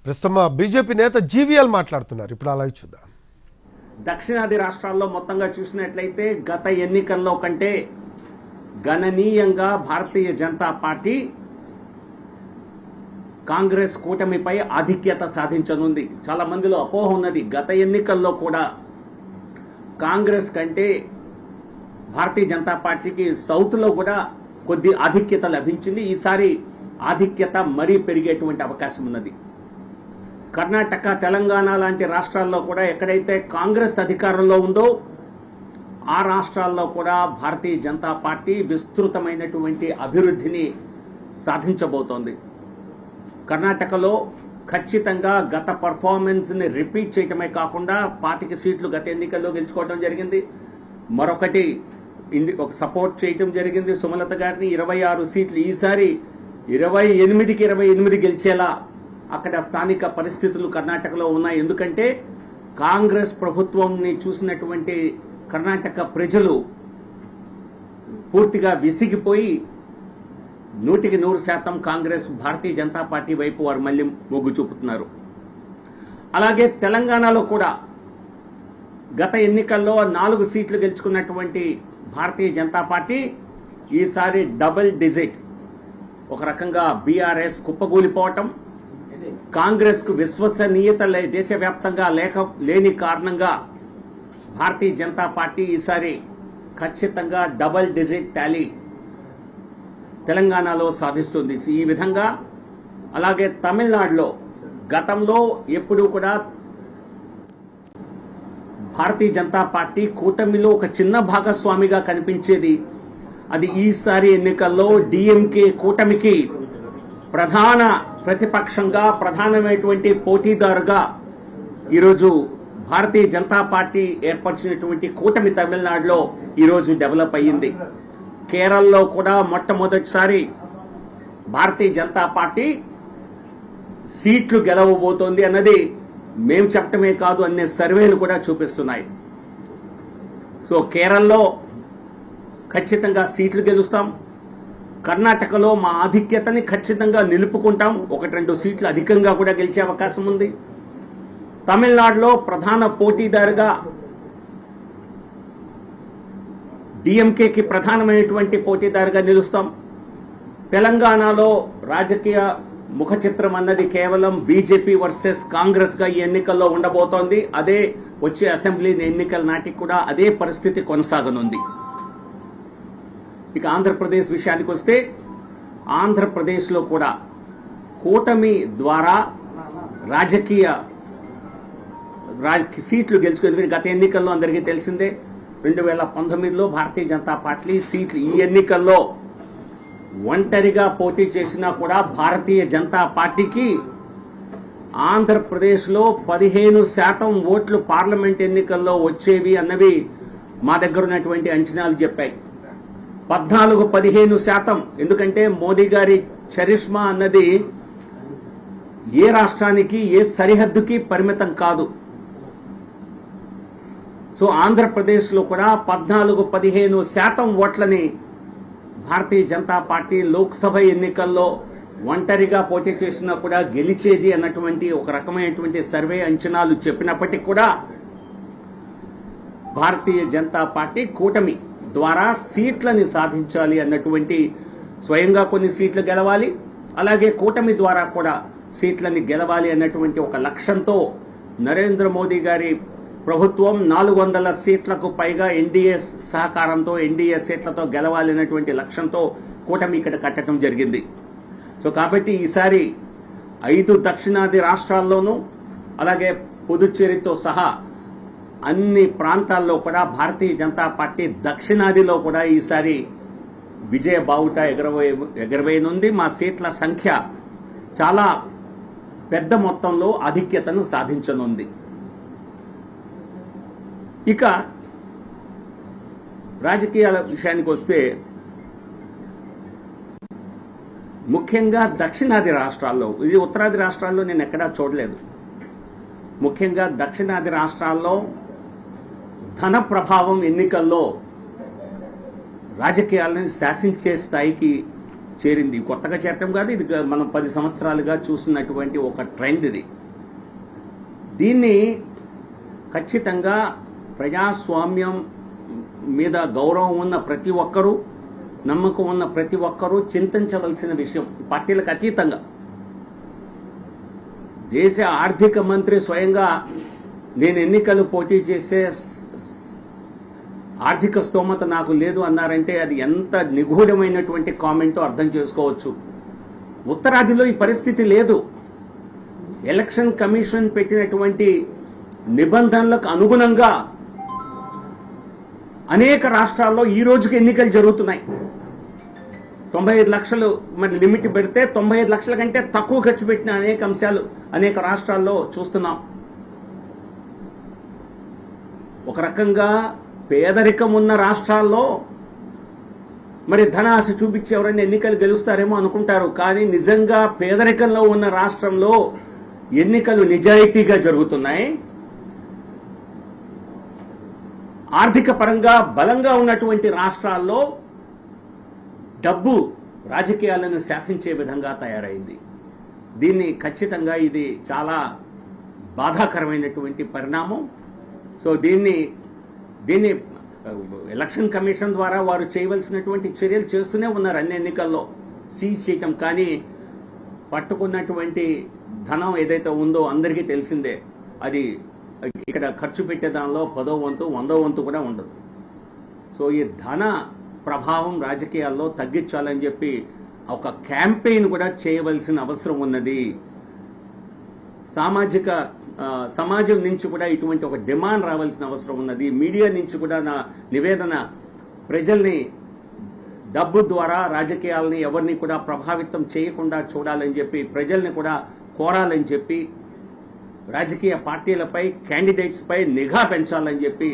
ప్రస్తుతం బీజేపీ నేత జీవీఎల్ మాట్లాడుతున్నారు. ఇప్పుడు అలా చూద్దాం. దక్షిణాది రాష్ట్రాల్లో మొత్తంగా చూసినట్లయితే గత ఎన్నికల్లో కంటే గణనీయంగా భారతీయ జనతా పార్టీ కాంగ్రెస్ కూటమిపై ఆధిక్యత సాధించనుంది. చాలా మందిలో అపోహ ఉన్నది. గత ఎన్నికల్లో కూడా కాంగ్రెస్ కంటే భారతీయ జనతా పార్టీకి సౌత్ లో కూడా కొద్ది ఆధిక్యత లభించింది. ఈసారి ఆధిక్యత మరీ పెరిగేటువంటి అవకాశం ఉన్నది. కర్ణాటక, తెలంగాణ లాంటి రాష్ట్రాల్లో కూడా ఎక్కడైతే కాంగ్రెస్ అధికారంలో ఉందో ఆ రాష్ట్రాల్లో కూడా భారతీయ జనతా పార్టీ విస్తృతమైనటువంటి అభివృద్ధిని సాధించబోతోంది. కర్ణాటకలో ఖచ్చితంగా గత పర్ఫార్మెన్స్ ని రిపీట్ చేయటమే కాకుండా 25 సీట్లు గత ఎన్నికల్లో గెలుచుకోవడం జరిగింది. మరొకటి ఒక సపోర్ట్ చేయటం జరిగింది సుమలత గారిని. 26 సీట్లు ఈసారి 28కి 28 గెలిచేలా అక్కడ స్థానిక పరిస్థితులు కర్ణాటకలో ఉన్నాయి. ఎందుకంటే కాంగ్రెస్ ప్రభుత్వంని చూసినటువంటి కర్ణాటక ప్రజలు పూర్తిగా విసిగిపోయి 100% కాంగ్రెస్ భారతీయ జనతా పార్టీ వైపు వారు మళ్లీ మొగ్గు చూపుతున్నారు. అలాగే తెలంగాణలో కూడా గత ఎన్నికల్లో 4 సీట్లు గెలుచుకున్నటువంటి భారతీయ జనతా పార్టీ ఈసారి డబుల్ డిజిట్, ఒక రకంగా బీఆర్ఎస్ కుప్పగూలిపోవటం, కాంగ్రెస్ కు విశ్వసనీయత దేశవ్యాప్తంగా లేని కారణంగా భారతీయ జనతా పార్టీ ఈసారి ఖచ్చితంగా డబుల్ డిజిట్ టాలీ తెలంగాణలో సాధిస్తుంది. ఈ విధంగా అలాగే తమిళనాడులో గతంలో ఎప్పుడూ కూడా భారతీయ జనతా పార్టీ కూటమిలో ఒక చిన్న భాగస్వామిగా కనిపించేది. అది ఈసారి ఎన్నికల్లో డిఎంకే కూటమికి ప్రధాన ప్రతిపక్షంగా, ప్రధానమైనటువంటి పోటీదారుగా ఈరోజు భారతీయ జనతా పార్టీ ఏర్పరిచినటువంటి కూటమి తమిళనాడులో ఈరోజు డెవలప్ అయ్యింది. కేరళలో కూడా మొట్టమొదటిసారి భారతీయ జనతా పార్టీ సీట్లు గెలవబోతోంది అన్నది మేం చెప్పటమే కాదు, అన్ని సర్వేలు కూడా చూపిస్తున్నాయి. సో కేరళలో ఖచ్చితంగా సీట్లు గెలుస్తాం. కర్ణాటకలో మా ఆధిక్యతని ఖచ్చితంగా నిలుపుకుంటాం. 1-2 సీట్లు అధికంగా కూడా గెలిచే అవకాశం ఉంది. తమిళనాడులో ప్రధాన పోటీదారుగా డిఎంకేకి ప్రధానమైనటువంటి పోటీదారుగా నిలుస్తాం. తెలంగాణలో రాజకీయ ముఖ చిత్రం అన్నది కేవలం బీజేపీ వర్సెస్ కాంగ్రెస్ గా ఈ ఎన్నికల్లో ఉండబోతోంది. అదే వచ్చే అసెంబ్లీ ఎన్నికల నాటికి కూడా అదే పరిస్థితి కొనసాగనుంది. ఇక ఆంధ్రప్రదేశ్ విషయానికి వస్తే ఆంధ్రప్రదేశ్ లో కూడా కూటమి ద్వారా రాజకీయ సీట్లు గెలుచుకుని గత ఎన్నికల్లో అందరికీ తెలిసిందే 2019లో భారతీయ జనతా పార్టీ సీట్లు ఈ ఎన్నికల్లో ఒంటరిగా పోటీ చేసినా కూడా భారతీయ జనతా పార్టీకి ఆంధ్రప్రదేశ్ లో 15% ఓట్లు పార్లమెంట్ ఎన్నికల్లో వచ్చేవి అన్నవి మా దగ్గర ఉన్నటువంటి అంచనాలు చెప్పాయి. 14-15%. ఎందుకంటే మోదీ గారి చరిష్మా అన్నది ఏ రాష్ట్రానికి, ఏ సరిహద్దుకి పరిమితం కాదు. సో ఆంధ్రప్రదేశ్ లో కూడా 14-15% ఓట్లని భారతీయ జనతా పార్టీ లోక్సభ ఎన్నికల్లో ఒంటరిగా పోటీ చేసినా కూడా గెలిచేది అన్నటువంటి ఒక రకమైనటువంటి సర్వే అంచనాలు చెప్పినప్పటికీ కూడా భారతీయ జనతా పార్టీ కూటమి ద్వారా సీట్లని సాధించాలి అన్నటువంటి, స్వయంగా కొన్ని సీట్లు గెలవాలి, అలాగే కూటమి ద్వారా కూడా సీట్లని గెలవాలి అన్నటువంటి ఒక లక్ష్యంతో నరేంద్ర మోదీ గారి ప్రభుత్వం 400 సీట్లకు పైగా ఎన్డీఏ సహకారంతో, ఎన్డీఏ సీట్లతో గెలవాలి అన్నటువంటి లక్ష్యంతో కూటమి ఇక్కడ కట్టడం జరిగింది. సో కాబట్టి ఈసారి 5 దక్షిణాది రాష్ట్రాల్లోనూ అలాగే పుదుచ్చేరితో సహా అన్ని ప్రాంతాల్లో కూడా భారతీయ జనతా పార్టీ దక్షిణాదిలో కూడా ఈసారి విజయ బావుట ఎగరవేయనుంది. మా సీట్ల సంఖ్య చాలా పెద్ద మొత్తంలో ఆధిక్యతను సాధించనుంది. ఇక రాజకీయాల విషయానికి వస్తే ముఖ్యంగా దక్షిణాది రాష్ట్రాల్లో, ఇది ఉత్తరాది రాష్ట్రాల్లో నేను ఎక్కడా చూడలేదు, ముఖ్యంగా దక్షిణాది రాష్ట్రాల్లో ధన ప్రభావం ఎన్నికల్లో రాజకీయాలను శాసించే స్థాయికి చేరింది. కొత్తగా చేరటం కాదు, ఇది మనం 10 సంవత్సరాలుగా చూస్తున్నటువంటి ఒక ట్రెండ్ ఇది. దీన్ని ఖచ్చితంగా ప్రజాస్వామ్యం మీద గౌరవం ఉన్న ప్రతి ఒక్కరూ, నమ్మకం ఉన్న ప్రతి ఒక్కరూ చింతించవలసిన విషయం. పార్టీలకు అతీతంగా దేశ ఆర్థిక మంత్రి స్వయంగా నేను ఎన్నికలు పోటీ చేసే ఆర్థిక స్తోమత నాకు లేదు అన్నారంటే అది ఎంత నిగూఢమైనటువంటి కామెంటో అర్థం చేసుకోవచ్చు. ఉత్తరాదిలో ఈ పరిస్థితి లేదు. ఎలక్షన్ కమిషన్ పెట్టినటువంటి నిబంధనలకు అనుగుణంగా అనేక రాష్ట్రాల్లో ఈ రోజుకి ఎన్నికలు జరుగుతున్నాయి. 95 లక్షలు మరి లిమిట్ పెడితే 95 లక్షల కంటే తక్కువ ఖర్చు పెట్టిన అనేక అంశాలు అనేక రాష్ట్రాల్లో చూస్తున్నాం. ఒక రకంగా పేదరికం ఉన్న రాష్ట్రాల్లో మరి ధన ఆశ చూపించి ఎవరైనా ఎన్నికలు గెలుస్తారేమో అనుకుంటారు. కానీ నిజంగా పేదరికంలో ఉన్న రాష్ట్రంలో ఎన్నికలు నిజాయితీగా జరుగుతున్నాయి. ఆర్థిక పరంగా బలంగా ఉన్నటువంటి రాష్ట్రాల్లో డబ్బు రాజకీయాలను శాసించే విధంగా తయారైంది. దీన్ని ఖచ్చితంగా ఇది చాలా బాధాకరమైనటువంటి పరిణామం. సో దీన్ని ఎలక్షన్ కమిషన్ ద్వారా వారు చేయవలసినటువంటి చర్యలు చేస్తూనే ఉన్నారు. అన్ని ఎన్నికల్లో సీజ్ చేయటం, కానీ పట్టుకున్నటువంటి ధనం ఏదైతే ఉందో అందరికీ తెలిసిందే. అది ఇక్కడ ఖర్చు పెట్టే దానిలో 10వ వంతు 100వ వంతు కూడా ఉండదు. సో ఈ ధన ప్రభావం రాజకీయాల్లో తగ్గించాలని చెప్పి ఒక క్యాంపెయిన్ కూడా చేయవలసిన అవసరం ఉన్నది. సమాజం నుంచి కూడా ఇటువంటి ఒక డిమాండ్ రావాల్సిన అవసరం ఉన్నది. మీడియా నుంచి కూడా నా నివేదన, ప్రజల్ని డబ్బు ద్వారా రాజకీయాలని ఎవరిని కూడా ప్రభావితం చేయకుండా చూడాలని చెప్పి ప్రజల్ని కూడా కోరాలని చెప్పి రాజకీయ పార్టీలపై, క్యాండిడేట్స్ పై నిఘా పెంచాలని చెప్పి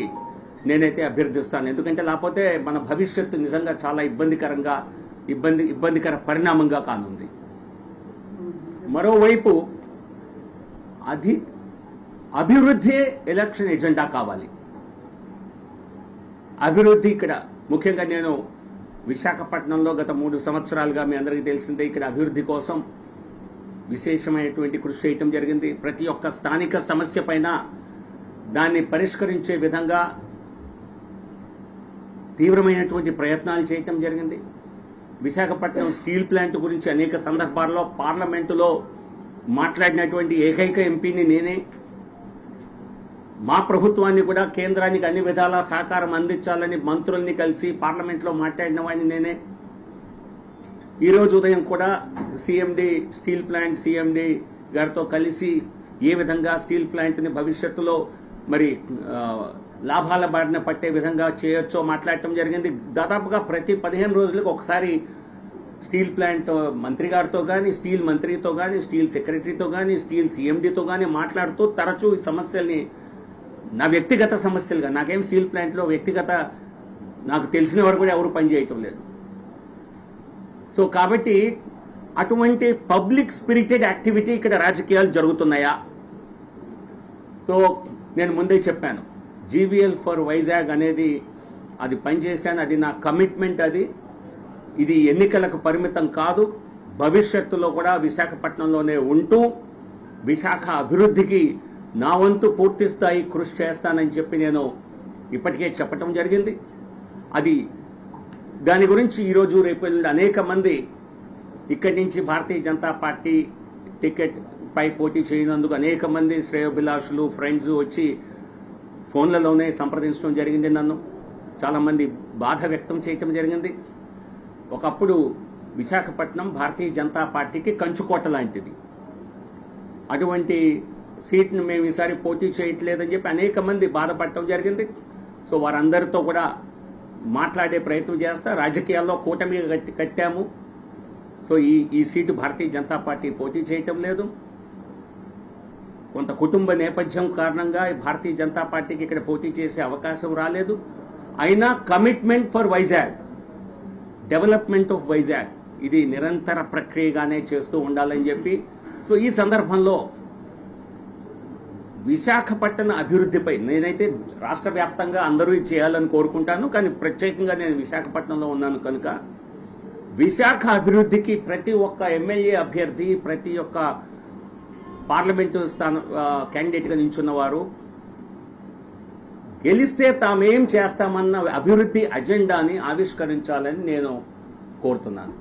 నేనైతే అభ్యర్థిస్తాను. ఎందుకంటే లేకపోతే మన భవిష్యత్తు నిజంగా చాలా ఇబ్బందికర పరిణామంగా కానుంది. మరోవైపు అభివృద్ధి ఎలక్షన్ ఎజెండా కావాలి. అభివృద్ధి ఇక్కడ ముఖ్యంగా నేను విశాఖపట్నంలో గత 3 సంవత్సరాలుగా మీ అందరికీ తెలిసిందే ఇక్కడ అభివృద్ధి కోసం విశేషమైనటువంటి కృషి చేయటం జరిగింది. ప్రతి ఒక్క స్థానిక సమస్య పైన దాన్ని పరిష్కరించే విధంగా తీవ్రమైనటువంటి ప్రయత్నాలు చేయటం జరిగింది. విశాఖపట్నం స్టీల్ ప్లాంట్ గురించి అనేక సందర్భాల్లో పార్లమెంటులో మాట్లాడినటువంటి ఏకైక ఎంపీని నేనే. మా ప్రభుత్వాన్ని కూడా కేంద్రానికి అన్ని విధాలా సహకారం అందించాలని మంత్రుల్ని కలిసి పార్లమెంట్లో మాట్లాడిన వాడిని నేనే. ఈరోజు ఉదయం కూడా సిఎండి స్టీల్ ప్లాంట్ సిఎండి గారితో కలిసి ఏ విధంగా స్టీల్ ప్లాంట్ని భవిష్యత్తులో మరి లాభాల బారిన పట్టే విధంగా చేయొచ్చో మాట్లాడటం జరిగింది. దాదాపుగా ప్రతి 15 రోజులకు ఒకసారి స్టీల్ ప్లాంట్ మంత్రి గారితో కానీ, స్టీల్ మంత్రితో కానీ, స్టీల్ సెక్రటరీతో కానీ, స్టీల్ సిఎండితో కానీ మాట్లాడుతూ తరచూ ఈ సమస్యల్ని నా వ్యక్తిగత సమస్యలుగా, నాకేం స్టీల్ ప్లాంట్లో నాకు తెలిసిన వారు కూడా ఎవరు పనిచేయటం లేదు. సో కాబట్టి అటువంటి పబ్లిక్ స్పిరిటెడ్ యాక్టివిటీ ఇక్కడ రాజకీయాలు జరుగుతున్నాయా? సో నేను ముందే చెప్పాను, జీవీఎల్ ఫర్ వైజాగ్ అనేది అది పనిచేశాను, అది నా కమిట్మెంట్. ఇది ఎన్నికలకు పరిమితం కాదు. భవిష్యత్తులో కూడా విశాఖపట్నంలోనే ఉంటూ విశాఖ అభివృద్ధికి నా వంతు పూర్తి స్థాయి కృషి చేస్తానని చెప్పి నేను ఇప్పటికే చెప్పటం జరిగింది. దాని గురించి ఈరోజు రేపు అనేక మంది ఇక్కడి నుంచి భారతీయ జనతా పార్టీ టికెట్ పై పోటీ చేయనందుకు అనేక మంది శ్రేయోభిలాషులు, ఫ్రెండ్స్ వచ్చి ఫోన్లలోనే సంప్రదించడం జరిగింది. నన్ను చాలా మంది బాధ వ్యక్తం చేయటం జరిగింది. ఒకప్పుడు విశాఖపట్నం భారతీయ జనతా పార్టీకి కంచుకోట లాంటిది. అటువంటి సీట్ను మేము ఈసారి పోటీ చేయట్లేదని చెప్పి అనేక మంది బాధపడటం జరిగింది. సో వారందరితో కూడా మాట్లాడే ప్రయత్నం చేస్తా. రాజకీయాల్లో కూటమి కట్టాము. సో ఈ సీటు భారతీయ జనతా పార్టీ పోటీ చేయటం లేదు. కొంత కుటుంబ నేపథ్యం కారణంగా భారతీయ జనతా పార్టీకి ఇక్కడ పోటీ చేసే అవకాశం రాలేదు. అయినా commitment for Vizag, development of Vizag ఇది నిరంతర ప్రక్రియగానే చేస్తూ ఉండాలని చెప్పి, సో ఈ సందర్భంలో విశాఖపట్నం అభివృద్ధిపై నేనైతే రాష్ట్ర వ్యాప్తంగా అందరూ చేయాలని కోరుకుంటాను. కానీ ప్రత్యేకంగా నేను విశాఖపట్నంలో ఉన్నాను కనుక విశాఖ అభివృద్ధికి ప్రతి ఒక్క ఎమ్మెల్యే అభ్యర్థి, ప్రతి ఒక్క పార్లమెంటు క్యాండిడేట్గా నించున్నవారు గెలిస్తే తామేం చేస్తామన్న అభివృద్ధి అజెండాని ఆవిష్కరించాలని నేను కోరుతున్నాను.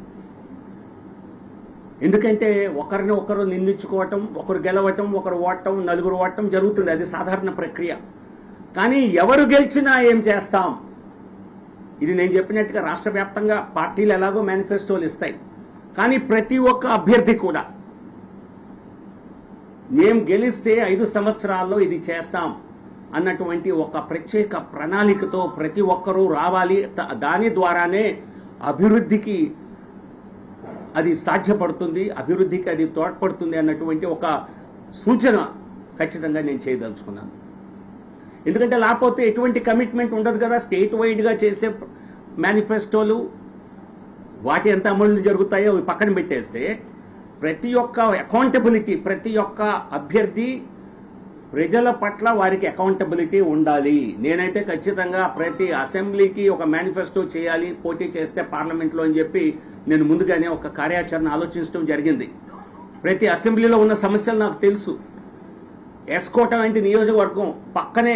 ఎందుకంటే ఒకరిని ఒకరు నిందించుకోవటం, ఒకరు గెలవటం, ఒకరు ఓడటం, నలుగురు ఓడటం జరుగుతుంది. అది సాధారణ ప్రక్రియ. కానీ ఎవరు గెలిచినా ఏం చేస్తాం, ఇది నేను చెప్పినట్టుగా రాష్ట్ర వ్యాప్తంగా పార్టీలు ఎలాగో మేనిఫెస్టోలు ఇస్తాయి. కానీ ప్రతి ఒక్క అభ్యర్థి కూడా మేం గెలిస్తే 5 సంవత్సరాల్లో ఇది చేస్తాం అన్నటువంటి ఒక ప్రత్యేక ప్రణాళికతో ప్రతి ఒక్కరూ రావాలి. దాని ద్వారానే అభివృద్ధికి అది సాధ్యపడుతుంది, అభివృద్ధికి అది తోడ్పడుతుంది అన్నటువంటి ఒక సూచన ఖచ్చితంగా నేను చేయదలుచుకున్నాను. ఎందుకంటే లేకపోతే ఎటువంటి కమిట్మెంట్ ఉండదు కదా. స్టేట్ వైడ్గా చేసే మేనిఫెస్టోలు వాటి ఎంత అమలు జరుగుతాయో పక్కన పెట్టేస్తే ప్రతి ఒక్క అకౌంటబిలిటీ, ప్రతి ఒక్క అభ్యర్థి ప్రజల పట్ల వారికి అకౌంటబిలిటీ ఉండాలి. నేనైతే ఖచ్చితంగా ప్రతి అసెంబ్లీకి ఒక మేనిఫెస్టో చేయాలి పోటీ చేస్తే పార్లమెంట్లో అని చెప్పి నేను ముందుగానే ఒక కార్యాచరణ ఆలోచించడం జరిగింది. ప్రతి అసెంబ్లీలో ఉన్న సమస్యలు నాకు తెలుసు. ఎస్కోట వంటి నియోజకవర్గం పక్కనే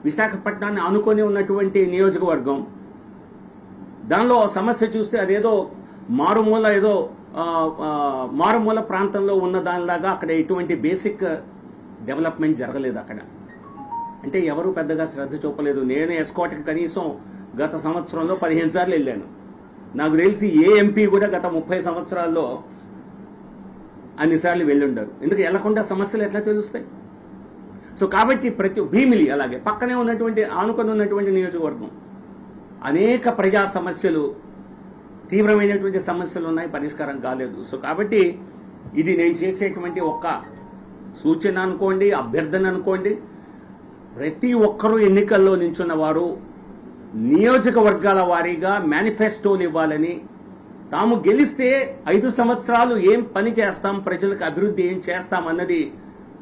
విశాఖపట్నాన్ని ఆనుకొని ఉన్నటువంటి నియోజకవర్గం. దానిలో సమస్య చూస్తే అదేదో మారుమూల ప్రాంతంలో ఉన్న దానిలాగా అక్కడ ఎటువంటి బేసిక్ డెవలప్మెంట్ జరగలేదు అక్కడ. అంటే ఎవరు పెద్దగా శ్రద్ధ చూపలేదు. నేను ఎస్కోటకి కనీసం గత సంవత్సరంలో 15 సార్లు వెళ్ళాను. నాకు తెలిసి ఏ ఎంపీ కూడా గత 30 సంవత్సరాల్లో అన్నిసార్లు వెళ్ళుండరు. ఎందుకు వెళ్లకుండా సమస్యలు ఎట్లా తెలుస్తాయి? సో కాబట్టి భీమిలి అలాగే పక్కనే ఉన్నటువంటి ఆనుకొని ఉన్నటువంటి నియోజకవర్గం అనేక ప్రజా సమస్యలు, తీవ్రమైనటువంటి సమస్యలు ఉన్నాయి, పరిష్కారం కాలేదు. సో కాబట్టి ఇది నేను చేసేటువంటి ఒక సూచన అనుకోండి, అభ్యర్థన అనుకోండి. ప్రతి ఒక్కరూ ఎన్నికల్లో నించున్న వారు నియోజకవర్గాల వారీగా మేనిఫెస్టోలు ఇవ్వాలని, తాము గెలిస్తే 5 సంవత్సరాలు ఏం పని చేస్తాం, ప్రజలకు అభివృద్ధి ఏం చేస్తాం అన్నది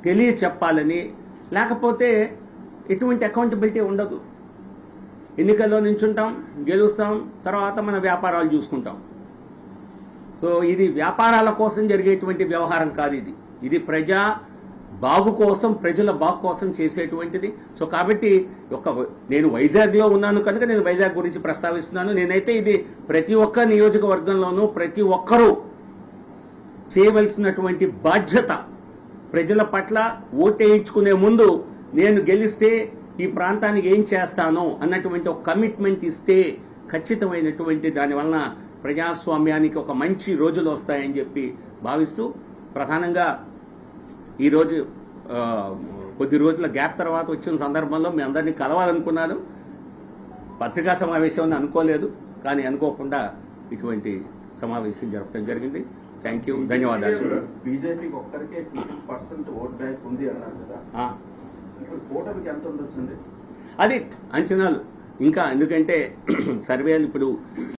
తెలియచెప్పాలని. లేకపోతే ఎటువంటి అకౌంటబిలిటీ ఉండదు. ఎన్నికల్లో నించుంటాం, గెలుస్తాం, తర్వాత మన వ్యాపారాలు చూసుకుంటాం. సో ఇది వ్యాపారాల కోసం జరిగేటువంటి వ్యవహారం కాదు. ఇది ప్రజా బాగు కోసం, ప్రజల బాగు కోసం చేసేటువంటిది. సో కాబట్టి నేను వైజాగ్లో ఉన్నాను కనుక నేను వైజాగ్ గురించి ప్రస్తావిస్తున్నాను. నేనైతే ఇది ప్రతి ఒక్క నియోజకవర్గంలోనూ ప్రతి ఒక్కరూ చేయవలసినటువంటి బాధ్యత. ప్రజల పట్ల ఓటేయించుకునే ముందు నేను గెలిస్తే ఈ ప్రాంతానికి ఏం చేస్తానో అన్నటువంటి ఒక కమిట్మెంట్ ఇస్తే ఖచ్చితమైనటువంటి దానివలన ప్రజాస్వామ్యానికి ఒక మంచి రోజులు వస్తాయని చెప్పి భావిస్తూ, ప్రధానంగా ఈరోజు కొద్ది రోజుల గ్యాప్ తర్వాత వచ్చిన సందర్భంలో మీ అందరినీ కలవాలనుకున్నాను. పత్రికా సమావేశం అని అనుకోలేదు, కానీ అనుకోకుండా ఇటువంటి సమావేశం జరపడం జరిగింది. థ్యాంక్ యూ, ధన్యవాదాలు. బీజేపీకి ఒక్కరికే 50% ఓట్ బ్యాంక్ ఉంది అన్నారు కదా, కూటమికి ఎంత ఉండొచ్చింది? అది అంచనాలు ఇంకా, ఎందుకంటే సర్వేలు ఇప్పుడు